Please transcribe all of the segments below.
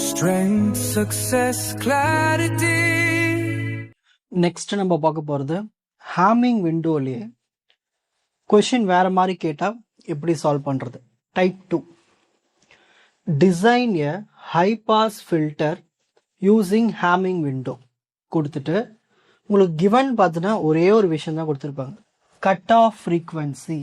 Strength, success, clarity. Next நம்ம பார்க்க போகிறது ஹேமிங் விண்டோலேயே கொஷின் வேறு மாதிரி கேட்டால் எப்படி சால்வ் பண்ணுறது. Type 2, design a high pass filter using hamming window கொடுத்துட்டு உங்களுக்கு கிவன் பார்த்தீங்கன்னா ஒரே ஒரு விஷயம் தான் கொடுத்துருப்பாங்க. Cut off frequency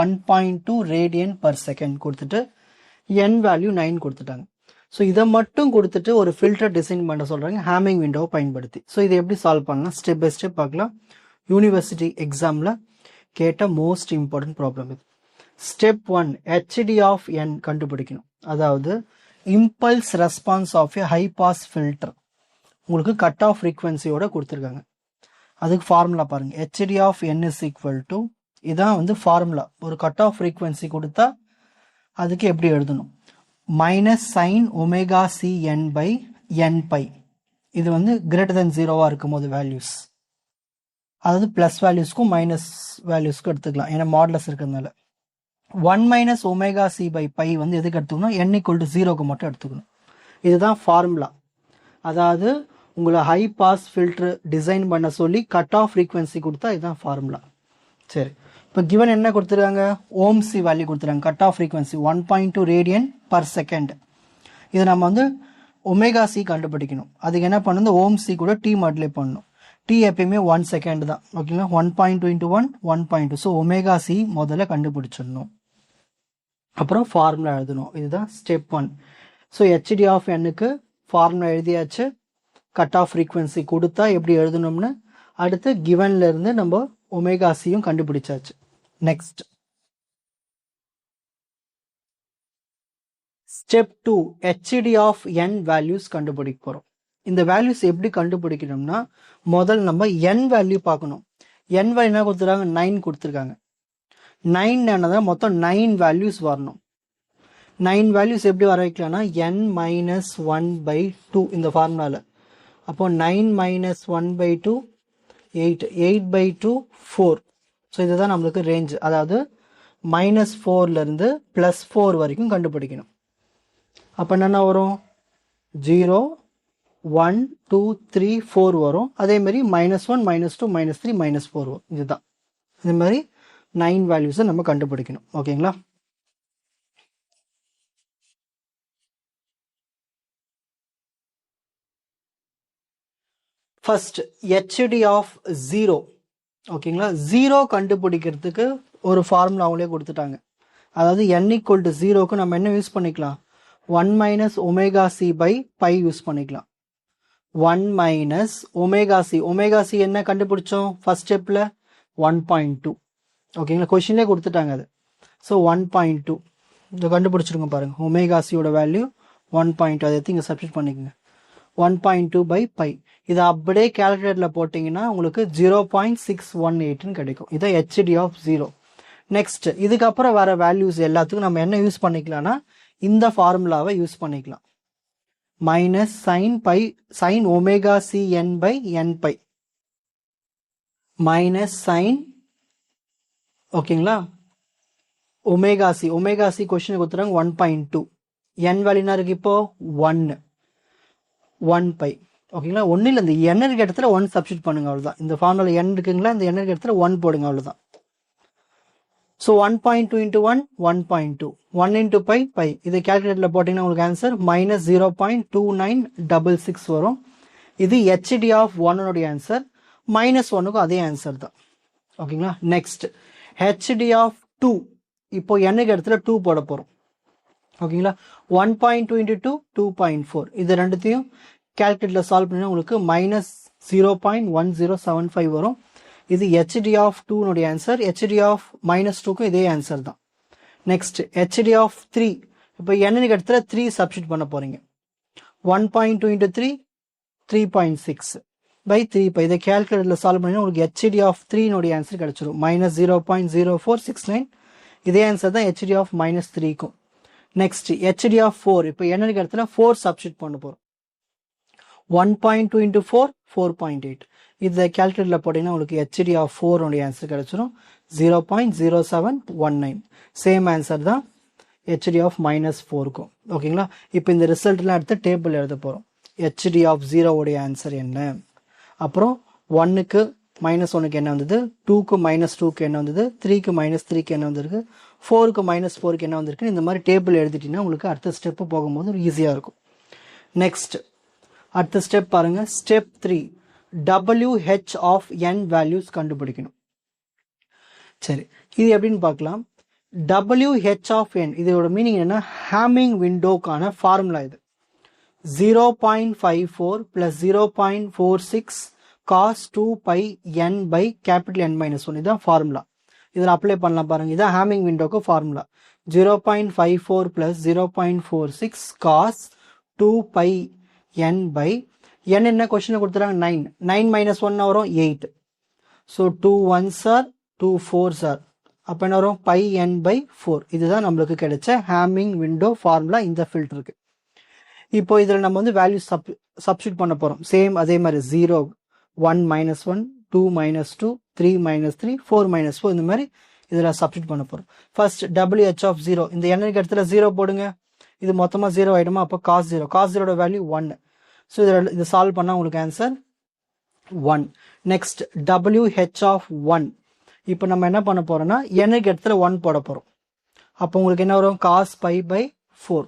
1.2 radian per second கொடுத்துட்டு என் வேல்யூ 9 கொடுத்துட்டாங்க. ஸோ இதை மட்டும் கொடுத்துட்டு ஒரு ஃபில்டர் டிசைன் பண்ண சொல்கிறாங்க ஹேமிங் விண்டோவை பயன்படுத்தி. ஸோ இதை எப்படி சால்வ் பண்ணலாம் ஸ்டெப் பை ஸ்டெப் பார்க்கலாம். யூனிவர்சிட்டி எக்ஸாமில் கேட்ட மோஸ்ட் இம்பார்ட்டன்ட் ப்ராப்ளம் இது. ஸ்டெப் 1, ஹெச்டி ஆஃப் என் கண்டுபிடிக்கணும். அதாவது impulse response of a high pass filter உங்களுக்கு கட் ஆஃப் ஃப்ரீக்வன்சியோட கொடுத்துருக்காங்க. அதுக்கு ஃபார்முலா பாருங்கள். HD of n is equal to, இதான் வந்து ஃபார்முலா. ஒரு கட் ஆஃப் ஃப்ரீக்வன்சி கொடுத்தா அதுக்கு எப்படி எழுதணும், minus sine omega c n pi n pi. இது வந்து கிரேட்டர் தென் 0வாக இருக்கும் போது வேல்யூஸ், அதாவது ப்ளஸ் வேல்யூஸ்க்கும் மைனஸ் வேல்யூஸ்க்கும் எடுத்துக்கலாம், ஏன்னா மாடலஸ் இருக்கிறதுனால. 1 minus omega c pi pi வந்து எதுக்கு எடுத்துக்கணும், n ஈக்குவல் டு 0க்கு மட்டும் எடுத்துக்கணும். இதுதான் ஃபார்முலா. அதாவது உங்களை ஹை பாஸ் ஃபில்டர் டிசைன் பண்ண சொல்லி கட் ஆஃப் ஃப்ரீக்வன்சி கொடுத்தா இதுதான் ஃபார்முலா. சரி, இப்போ கிவன் என்ன கொடுத்துருக்காங்க, ஓம்சி வேல்யூ கொடுத்துருக்காங்க. Cut off frequency 1.2 radian per second. இதை நம்ம வந்து ஒமேகா சி கண்டுபிடிக்கணும். அதுக்கு என்ன பண்ணணும், ஓம்சி கூட டி மல்டிப்ளை பண்ணணும். டி எப்பயுமே 1 செகண்ட் தான். ஓகேங்களா, 1.2 இன்ட்டு 1 1.2. ஸோ ஒமேகா சி முதல்ல கண்டுபிடிச்சிடணும், அப்புறம் ஃபார்முலா எழுதணும். இதுதான் ஸ்டெப் 1. ஸோ ஹெச்டி ஆஃப் எண்ணுக்கு ஃபார்முலா எழுதியாச்சு. கட் ஆஃப் ஃப்ரீக்வன்சி கொடுத்தா எப்படி எழுதணும்னு அடுத்து கிவன்ல இருந்து நம்ம ஒமேகா சியும் கண்டுபிடிச்சாச்சு. Next step 2, HD of n values கண்டுபிடிக்க போகிறோம். இந்த வேல்யூஸ் எப்படி கண்டுபிடிக்கணும்னா முதல் நம்ம என் வேல்யூ பார்க்கணும். என் வேல்யூ என்ன கொடுத்துருக்காங்க, 9 கொடுத்துருக்காங்க. 9 என்னதான் மொத்தம் 9 வேல்யூஸ் வரணும். 9 வேல்யூஸ் எப்படி வர வைக்கலாம்னா n மைனஸ் 1/2 இந்த ஃபார்முலாவில். அப்போ 9 மைனஸ் 1/2 8, 8/2 4. ஸோ இதுதான் நம்மளுக்கு ரேஞ்ச். அதாவது -4லேருந்து +4 வரைக்கும் கண்டுபிடிக்கணும். அப்போ என்னென்ன வரும், 0 1 2 3 4 வரும். அதேமாதிரி -1 -2 -3 -4 வரும். இதுதான் இது மாதிரி 9 வேல்யூஸை நம்ம கண்டுபிடிக்கணும். ஓகேங்களா, ஃபர்ஸ்ட் ஹெச்டி ஆஃப் 0. ஓகேங்களா, 0 கண்டுபிடிக்கிறதுக்கு ஒரு ஃபார்முலா அவங்களே கொடுத்துட்டாங்க. அதாவது n ஈக்குவல் டு 0க்கு நம்ம என்ன யூஸ் பண்ணிக்கலாம், 1 minus omega c pi pi use பண்ணிக்கலாம். 1 minus omega c, omega c என்ன கண்டுபிடிச்சோம் ஃபர்ஸ்ட் ஸ்டெப்பில் 1.2. ஓகேங்களா, கொஷின்லேயே கொடுத்துட்டாங்க அது. ஸோ 1.2 இதை கண்டுபிடிச்சிருங்க பாருங்கள். ஒமேகா சியோட வேல்யூ 1.2, அதை எடுத்து இங்கே சப்ஸ்டிட் பண்ணிக்கோங்க. 1.2 பை பை. இதை அப்படியே கேல்குலேட்டரில் போட்டிங்கன்னா உங்களுக்கு 0.618 கிடைக்கும். இதை ஹெச்டி ஆஃப் 0. நெக்ஸ்ட் இதுக்கப்புறம் வர வேல்யூஸ் எல்லாத்துக்கும் நம்ம என்ன யூஸ் பண்ணிக்கலாம்னா இந்த ஃபார்முலாவை யூஸ் பண்ணிக்கலாம். Minus sine pi sine omega c n pi n pi minus sine, ஓகேங்களா, omega c. Omega c question கொடுத்துறாங்க 1.2. என் வேல்யூனா இருக்கு இப்போ 1 பை. ஓகேங்களா, ஒன்றும் இல்லை, இந்த என் இருக்க இடத்துல 1 சப்ஸ்டிட் பண்ணுங்க, அவ்வளோதான். இந்த ஃபார்முலா என் இருக்குங்களா, இந்த என் இருக்க இடத்துல 1 போடுங்க, அவ்வளோதான். So 1.2 into 1 1.2, 1 into pi pi. இதை கேல்குலேட்டரில் போட்டிங்கன்னா உங்களுக்கு ஆன்சர் -0.2966 வரும். இது ஹெச்டி ஆஃப் 1 ஆன்சர். -1க்கும் அதே ஆன்சர் தான். ஓகேங்களா, நெக்ஸ்ட் ஹெச்டி ஆஃப் 2. இப்போ என்னுக்கு இடத்துல 2 போட போகிறோம். ஓகேங்களா, 1.2 இன்ட்டு 2 2.4. இது ரெண்டுத்தையும் கேல்குலேட்டரில் சால்வ் பண்ணினா உங்களுக்கு -0.1075 வரும். இது h d of 2 answer. H d of -2க்கும் இதே ஆன்சர் தான். Next h d of 3. இப்போ என்னுக்கு இடத்துல 3 சப்ஸ்டிட் பண்ண போகிறீங்க. 1.2 இன்ட்டு 3 3.6 பை 3 பை. இதை கேல்குலேட்டரில் சால்வ் பண்ணினா உங்களுக்கு ஹெச்டி ஆஃப் 3 ஆன்சர் கிடச்சிரும் -0.0469. இதே ஆன்சர் தான் ஹெச்டி ஆஃப் -3க்கும். Next h d of 4. இப்போ என்னுக்கு இடத்துல 4 சப்ஸ்டிட் பண்ண போகிறோம். 1.2 இன்ட்டு 4 4.8. இதை கேல்குலேட்டரில் போட்டிங்கன்னா உங்களுக்கு ஹெச்டி ஆஃப் 4 ஆன்சர் கிடச்சிரும் 0.0719. சேம் ஆன்சர் தான். ஹெச்டி ஆஃப் -4 இருக்கும். ஓகேங்களா? இப்போ இந்த ரிசல்ட்லாம் எடுத்து டேபிள் எழுத போகிறோம். ஹெச்டி ஆஃப் 0 உடைய ஆன்சர் என்ன, அப்புறம் 1க்கு -1க்கு என்ன வந்தது, 2க்கு -2க்கு என்ன வந்தது, 3க்கு -3க்கு என்ன வந்திருக்கு, 4க்கு -4க்கு என்ன வந்திருக்கு, இந்த மாதிரி டேபிள் எழுதிட்டீங்கன்னா உங்களுக்கு அடுத்த ஸ்டெப்பு போகும்போது ஒரு ஈஸியாக இருக்கும். நெக்ஸ்ட் அடுத்த ஸ்டெப் பாருங்க. Step 3 WH of n values கண்டுபிடிக்கணும். சரி, இது எப்படின்னு பார்க்கலாம். WH ஆஃப் n இதோட மீனிங் என்ன, ஹேமிங் விண்டோக்கான ஃபார்முலா இது. 0.54 plus 0.46 cos 2 pi n by capital N minus 1 இதுதான் ஃபார்முலா. இதில் அப்ளை பண்ணலாம் பாருங்க. இதான் Hamming விண்டோக்கு formula. 0.54 plus 0.46 cos 2 pi n by n என்ன கொஸ்டின் கொடுத்துறாங்க, 9. 9 minus 1 வரும் 8. So 2 1s are 2 4s are, அப்போ என்ன வரும், pi n by 4. இதுதான் நம்மளுக்கு கிடைச்ச ஹேமிங் விண்டோ ஃபார்முலா இந்த ஃபில்டருக்கு. இப்போ இதில் நம்ம வந்து வேல்யூ சப்ஸ்டியூட் பண்ண போகிறோம். சேம் அதே மாதிரி 0 1 -1 2 -2 3 -3 4 -4 இந்த மாதிரி இதில் சப்ஸ்டியூட் பண்ண போகிறோம். ஃபர்ஸ்ட் WH ஆஃப் 0 இந்த எண்ணுக்கு இடத்துல 0 போடுங்க. இது மொத்தமாக 0 ஆகிடுமா, அப்போ cos 0. cos 0 value 1. ஸோ இதில் இது சால்வ் பண்ணால் உங்களுக்கு ஆன்சர் 1. Next WH of 1. இப்போ நம்ம என்ன பண்ண போகிறோம்னா எண்ணுக்கு இடத்துல 1 போட போகிறோம். அப்போ உங்களுக்கு என்ன வரும், cos pi by 4.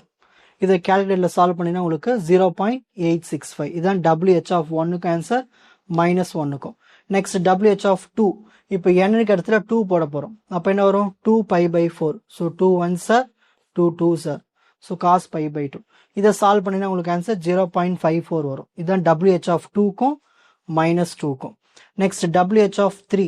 இதை கேல்குலேட்டரில் சால்வ் பண்ணினா உங்களுக்கு 0.865. இதுதான் WH ஆஃப் 1க்கு ஆன்சர், -1க்கும். Next WH of 2. இப்போ எண்ணுக்கு இடத்துல 2 போட போகிறோம். அப்போ என்ன வரும், 2 pi by 4. So 2 1s are 2 2s are. So cos pi by 2. இதை சால்வ் பண்ணினா உங்களுக்கு ஆன்சர் 0.54 வரும். இதுதான் WH ஆஃப் 2க்கும் -2க்கும். Next WH of 3.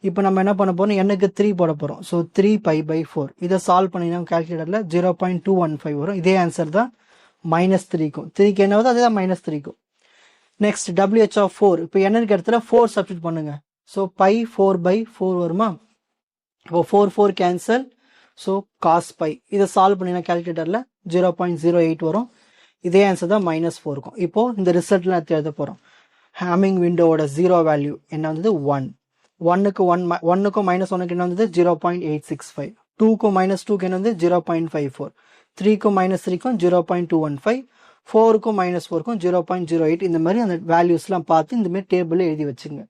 இப்போ நம்ம என்ன பண்ண போறோம், எண்ணுக்கு 3 போட போகிறோம். So 3 pi by 4. இதை சால்வ் பண்ணினா கேல்குலேட்டரில் 0.215 வரும். இதே ஆன்சர் தான் -3க்கும். 3க்கு என்ன வருது, அதே தான் -3க்கும். Next WH of 4. இப்போ எண்ணுக்கு இடத்துல 4 சப்ஸ்டியூட் பண்ணுங்க. ஸோ pi 4 by 4 வருமா. இப்போ 4 4 கேன்சல். So cos pi. இதை சால்வ் பண்ணினா கேல்குலேட்டரில் 0.08 வரும். இதே ஆன்சர் தான் -4க்கும். இப்போ இந்த ரிசல்ட்லாம் எடுத்து எழுத போகிறோம். ஹேமிங் விண்டோவோட 0 வேல்யூ என்ன வந்தது, 1. 1க்கும் -1க்கு என்ன வந்தது, 0.865. 2க்கும் -2க்கு என்ன வந்து 0.54. 3க்கும் -3க்கும் 0.215. 4க்கும் -4க்கும் 0.08. இந்த மாதிரி அந்த வேல்யூஸ்லாம் பார்த்து இந்த மாதிரி டேபிளில் எழுதி வச்சுங்க.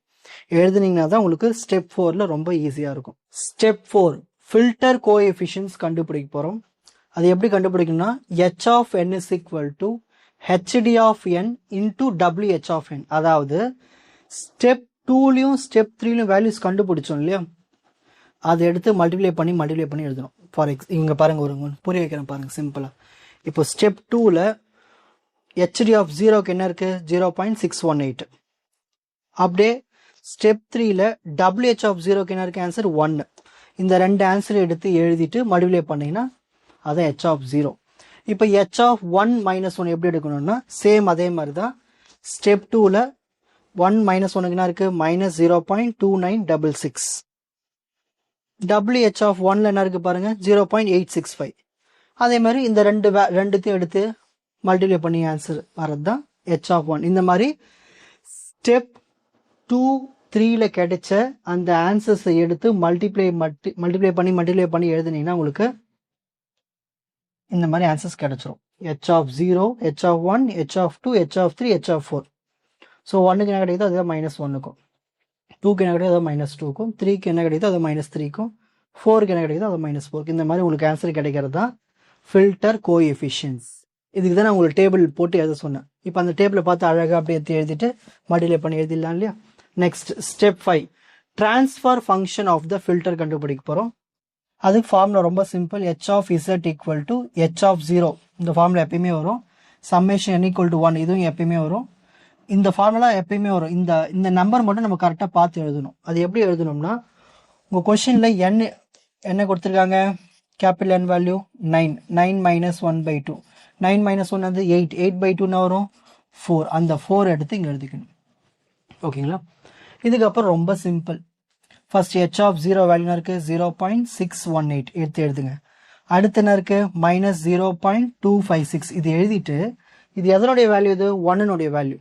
எழுதுனீங்கன்னா தான் உங்களுக்கு ஸ்டெப் 4ல் ரொம்ப ஈஸியாக இருக்கும். ஸ்டெப் 4 ஃபில்டர் கோஎஃபிஷியன்ட்ஸ் கண்டுபிடிக்க போகிறோம். அது எப்படி கண்டுபிடிக்கணும்னா h of n is equal to hd of n into wh of n. அதாவது ஸ்டெப் 2லையும் ஸ்டெப் 3லையும் வேல்யூஸ் கண்டுபிடிச்சோம் இல்லையா, அதை எடுத்து மல்டிப்ளை பண்ணி எழுதணும். ஃபார் இவங்க பாருங்க, ஒரு புரிய வைக்கிறேன் பாருங்க சிம்பிளாக. இப்போ ஸ்டெப் 2ல் ஹெச்டி ஆஃப் 0க்கு என்ன இருக்கு, 0.618. அப்படியே ஸ்டெப் 3ல் WH ஆஃப் 0க்கு என்ன இருக்கு, ஆன்சர் 1. இந்த ரெண்டு ஆன்சரை எடுத்து எழுதிட்டு மல்டிப்ளை பண்ணீங்கன்னா அதான் h ஆஃப் 0. இப்போ h ஆஃப் 1 -1 எப்படி எடுக்கணும்னா சேம் அதே மாதிரி தான். ஸ்டெப் 2ல் 1 -1க்கு என்ன இருக்கு, -0.2966. WH ஆஃப் 1ல என்ன இருக்கு பாருங்க, 0.865. அதே மாதிரி இந்த ரெண்டுத்தையும் எடுத்து மல்டிப்ளை பண்ணி ஆன்சர் வரது தான் h ஆஃப் 1. இந்த மாதிரி ஸ்டெப் 2 3ல கிடைச்ச அந்த ஆன்சர்ஸை எடுத்து மல்டிப்ளை பண்ணி எழுதுனீங்கன்னா உங்களுக்கு இந்த மாதிரி ஆன்சர்ஸ் கிடைச்சிரும். h of 0, h of 1, h of 2, h of 3, h of 4. So 1க்கு என்ன கிடைக்குதோ அதுதான் -1க்கும், 2க்கு என்ன கிடைக்குதோ அது -2க்கும், 3க்கு என்ன கிடைக்குதோ அது -3க்கும், 4க்கு என்ன கிடைக்குதோ அது -4க்கு. இந்த மாதிரி உங்களுக்கு ஆன்சர் கிடைக்கிறது தான் ஃபில்டர் கோஎஃபிஷியன்ட்ஸ். இதுக்கு தான் நான் உங்களுக்கு டேபிள் போட்டு எழுத சொன்னேன். இப்போ அந்த டேபிளை பார்த்து அழகாக அப்படியே எழுதிட்டு மல்டிப்ளை பண்ணி எழுதிடலாம் இல்லையா. Next step 5 transfer function of the filter கண்டுபிடிக்க போகிறோம். அதுக்கு ஃபார்முலா ரொம்ப simple. h of z equal to h of 0. இந்த ஃபார்முலா எப்பயுமே வரும். சம்மேஷன் n ஈக்குவல் டு 1 இதுவும் எப்பயுமே வரும். இந்த ஃபார்முலா எப்பயுமே வரும். இந்த நம்பர் மட்டும் நம்ம கரெக்டாக பார்த்து எழுதணும். அது எப்படி எழுதணும்னா உங்கள் கொஷினில் என்ன கொடுத்துருக்காங்க, கேபிட்டல் N வேல்யூ 9 -1/2. 9 - 1 வந்து 8. 8/2 வரும் 4. அந்த 4 எடுத்து இங்கே எழுதிக்கணும். ஓகேங்களா. இதுக்கப்புறம் ரொம்ப சிம்பிள். ஃபர்ஸ்ட் h ஆஃப் 0 வேல்யூனா இருக்கு 0.618 எடுத்து எழுதுங்க. அடுத்து என்ன இருக்கு -0.256. இது எழுதிட்டு இது எதனுடைய வேல்யூ, இது 1னுடைய வேல்யூ.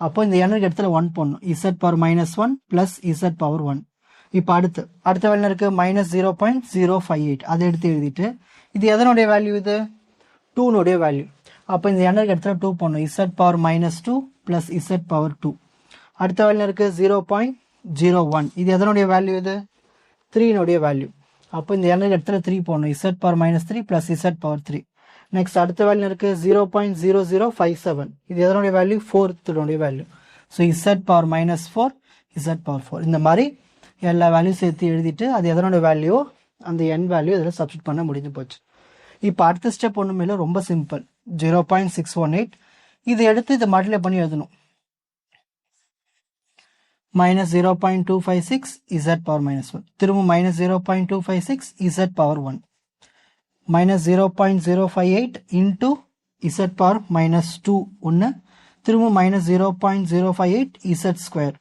அப்போ இந்த எண்ணுக்கு இடத்துல 1 போடணும். z power -1 + z power 1. இப்போ அடுத்த வேல்யூ இருக்கு -0.058. அதை எடுத்து எழுதிட்டு இது எதனுடைய வேல்யூ? இது 2னுடைய வேல்யூ. அப்போ இந்த எண்ணுக்கு இடத்துல 2 போடணும். z⁻-2 + z⁻2. அடுத்த வேல்யூ இருக்கு 0.01. இது எதனுடைய வேல்யூ? இது 3னுடைய வேல்யூ. அப்போ இந்த எண்ணுக்கு இடத்துல 3 போடணும். z⁻-3 + z⁻3. நெக்ஸ்ட் அடுத்த வேல்யூ இருக்கு 0.0057. இது எதனுடைய value? 4னுடைய value. So z⁻-4 z⁻4. இந்த மாதிரி எல்லா வேல்யூ சேர்த்து எழுதிட்டு அது எதனோட வேல்யூ அந்த n வேல்யூ இதில் சப்ஸ்டிட் பண்ண முடிஞ்சு போச்சு. இப்போ அடுத்த ஸ்டெப் ஒன்றுமே இல்லை, ரொம்ப சிம்பிள். 0.618 இதை எடுத்து இதை மல்டிப்ளை பண்ணி எழுதணும். -0.256 z⁻-1. திரும்ப -0.256 z⁻1. -0.058 into z⁻-2 ஒன்று. திரும்ப -0.058 z².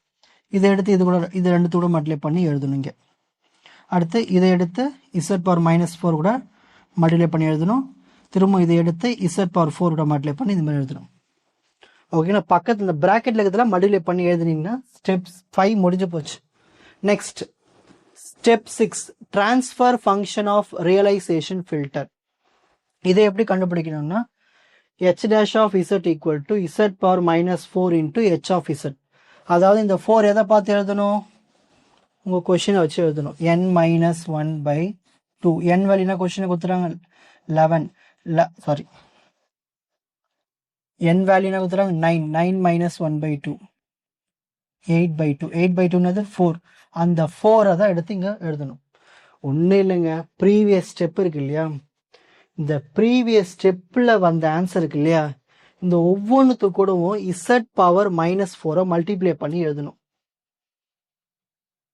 இதை எடுத்து இது ரெண்டு கூட மல்டிப்ளை பண்ணி எழுதணும். இங்கே அடுத்து இதை எடுத்து z⁻-4 கூட மல்டிப்ளை பண்ணி எழுதணும். திரும்ப இதை எடுத்து z⁻4 கூட மல்டிப்ளை பண்ணி இது மாதிரி எழுதணும். ஓகேங்களா? பக்கத்தில் இந்த ப்ராக்கெட்டில் இருக்கிறதுலாம் மல்டிப்ளை பண்ணி எழுதுனீங்கன்னா ஸ்டெப் 5 முடிஞ்சு போச்சு. Next step 6 transfer function of realisation filter. இதை எப்படி கண்டுபிடிக்கணும்னா h'(z) = z⁻-4 into h of z. அதாவது இந்த 4 எதை பார்த்து எழுதணும்? உங்கள் கொஷினை வச்சு எழுதணும். n-1/2. n வேல்யூனா கொஷினை கொடுத்துறாங்க 11. n வேல்யூனா கொடுத்துறாங்க 9. 9 - 1/2 8/2. 8/2னது 4. அந்த 4 தான் எடுத்து இங்கே எழுதணும். ஒன்றும் இல்லைங்க, ப்ரீவியஸ் ஸ்டெப் இருக்கு இல்லையா, இந்த ப்ரீவியஸ் ஸ்டெப்பில் வந்த ஆன்சர் இருக்கு இல்லையா, இந்த ஒவ்வொன்றுத்து கூடவும் z⁻-4 மல்டிப்ளை பண்ணி எழுதணும்.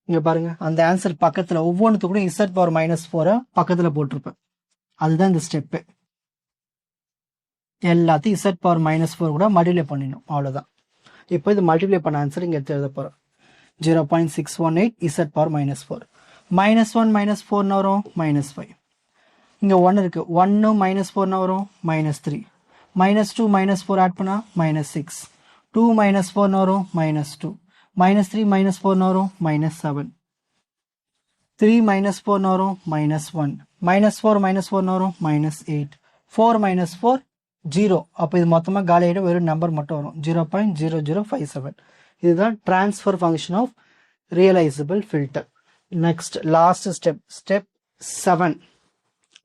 இங்க பாருங்க, அந்த ஆன்சர் பக்கத்துல ஒவ்வொன்றுத்து கூட z⁻-4 பக்கத்துல போட்டிருப்பேன். அதுதான் இந்த ஸ்டெப்பு. எல்லாத்தையும் z⁻-4 கூட மல்டிப்ளை பண்ணிடணும், அவ்வளவுதான். இப்போ இது மல்டிப்ளை பண்ண ஆன்சர் இங்க எடுத்து எழுத போறோம். 0.618 z⁻-4. -1 - 4 வரும் -5. இங்க 1 இருக்கு. 1 - 4 வரும் -3. -2 - 4 ஆட் பண்ணா -6. 2 - 4 வரும் -2. -3 - 4 வரும் -7. 3 - 4 வரும் -1. -4 - 4 வரும் -8. 4 - 4 0. அப்போ இது மொத்தமாக காலி ஆகிடும், வெறும் நம்பர் மட்டும் வரும் 0.0057. இதுதான் transfer function of realisable filter. Next last step 7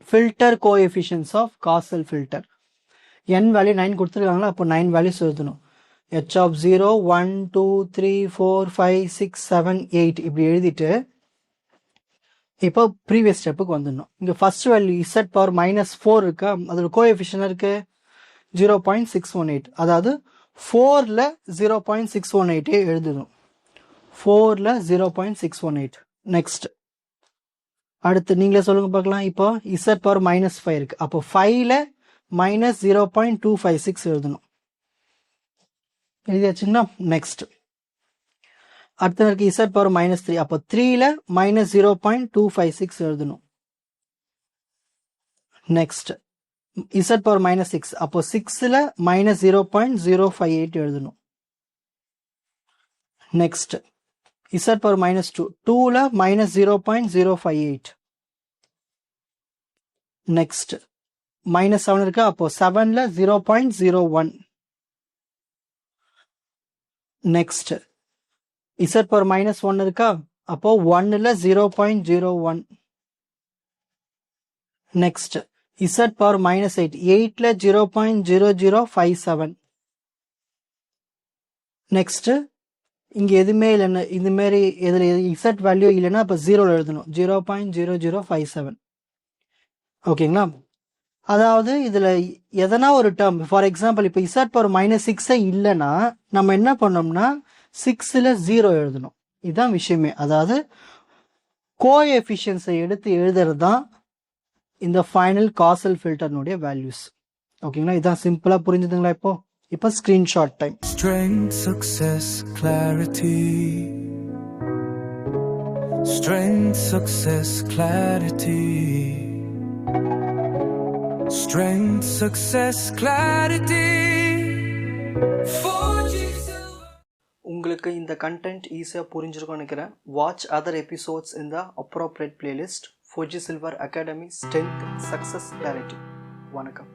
filter coefficients of causal filter. n value 9 கொடுத்துருக்காங்களா, அப்போ 9 வேல்யூஸ் எழுதணும். h of 0 1 2 3 4 5 6 7 8 இப்படி எழுதிட்டு இப்போ ப்ரீவியஸ் ஸ்டெப்புக்கு வந்துடணும். இங்கே ஃபர்ஸ்ட் வேல்யூ z⁻-4 இருக்கா, அதோட கோஎஃபிஷியன்ட் இருக்கு 0.618. அதாவது 4ல் 0.618 எழுதணும். 4ல் 0.618. நெக்ஸ்ட் அடுத்து நீங்களே சொல்லுங்க பார்க்கலாம். இப்போ z⁻-5 இருக்கு, அப்போ 5ல் -0.256 எழுதணும். எழுதியாச்சுங்களா? நெக்ஸ்ட் அடுத்த இருக்கு z⁻-3, அப்போ 3ல் -0.256 எழுதணும். நெக்ஸ்ட் z⁻-6, அப்போ 6ல் -0.058 எழுதணும். நெக்ஸ்ட் z⁻-2, 2ல் -0.058. நெக்ஸ்ட் -7 இருக்கு, அப்போ 7ல் 0.01. நெக்ஸ்ட் z⁻-1 இருக்கா, அப்போ 1ல் 0.01. Next z⁻-8, 8ல் 0.0057. நெக்ஸ்ட் இங்க எதுவுமே இல்லைன்னா இந்த மாதிரி எதுல z வேல்யூ இல்லைன்னா அப்போ 0 எழுதணும், 0.0057. ஓகேங்களா? அதாவது இதுல எதனா ஒரு டேர்ம், ஃபார் எக்ஸாம்பிள் இப்போ z⁻-6 இல்லைன்னா நம்ம என்ன பண்ணோம்னா 6ல் 0 எழுதணும். இதுதான் விஷயமே. அதாவது கோஎஃபிஷியன்ஸை எடுத்து எழுதுறது தான் இந்த ஃபைனல் காசல் ஃபில்டர்னுடைய வேல்யூஸ். ஓகேங்களா? இதான் சிம்பிளா புரிஞ்சுதுங்களா? இப்போ screenshot time. Strength, success, clarity. Strength, success, clarity. Strength, success, clarity. உங்களுக்கு இந்த கண்டென்ட் ஈஸியாக புரிஞ்சிருக்கும்னு நினைக்கிறேன். வாட்ச் அதர் எபிசோட்ஸ் இன் த appropriate playlist. Four G silver academy strength success clarity. வணக்கம்.